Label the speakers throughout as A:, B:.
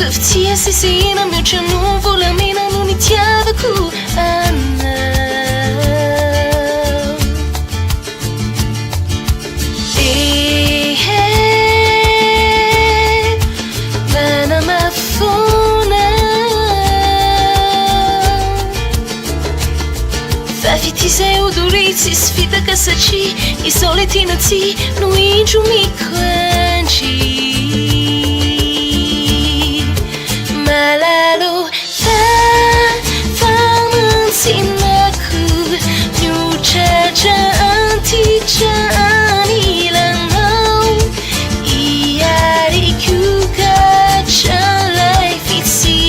A: Assassina meu tio não volamina no nitiava ku ana mana mafuna Fafitise uduritis fita casaci I soletinati no índio mi quanti Malalo famantsinaku Nyucaca anti-cani lanau Iariku kacalai fitsi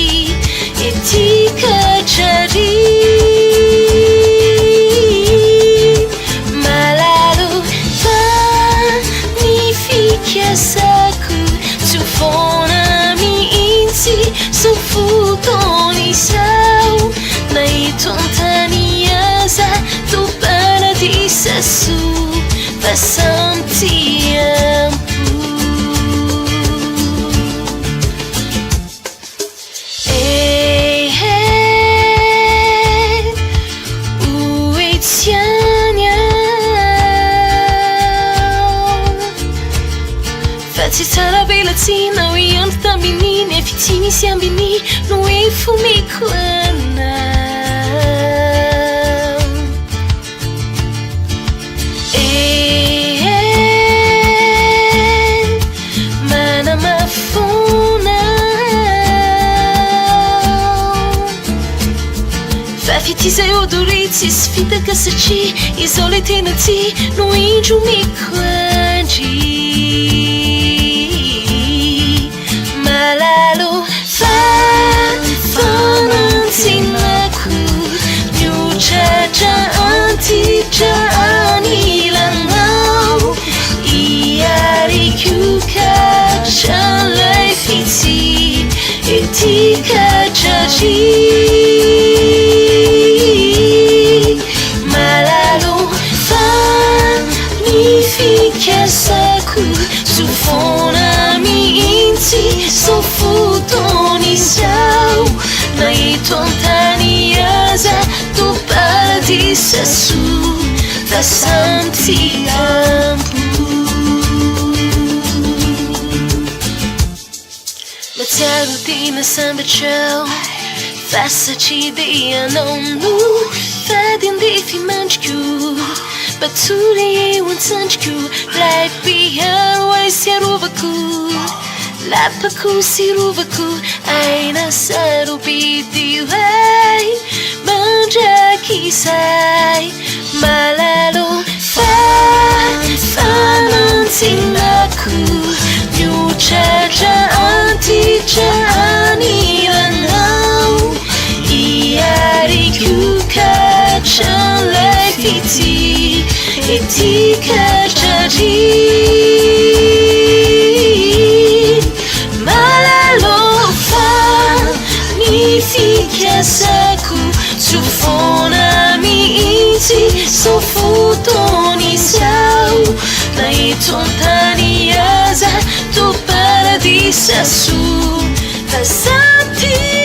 A: Etika cari Malalo fanificasaku Tufona mi insi Sufutoni sau Nai tontaniasa Tu paradisa su Passam tempo Hey, hey Uitiania Fatti sarà latina Iant da menina Fitini si ambini No e fumicana Mana mafuna Fafitise odoritis Fita casaci Isoletinati No índio mi quanti Malalo famantsinaku Nyucaca anti-cani lanau Iariku kacalai fitsi Etika cari Malalo fanificasaku Sufona mi insi Sofutoni sau Nai tontaniasa Tu paradisa su Passam tempo Matia rotina samba ciao Faça-te ideia não nu Fadem de fimantiku Baturi e wansantiku Lai pihan wai siaruvaku Lapaku siruvaku Aina sarupiti vai Manja kisai Malalo famantsinaku Nyucaca anti-cani lanau Iariku kacalai fiti Etika cari Fanificasaku Sufona mi insi Sofutoni sau Nai tontaniasa Tu paradisa su Passam tempo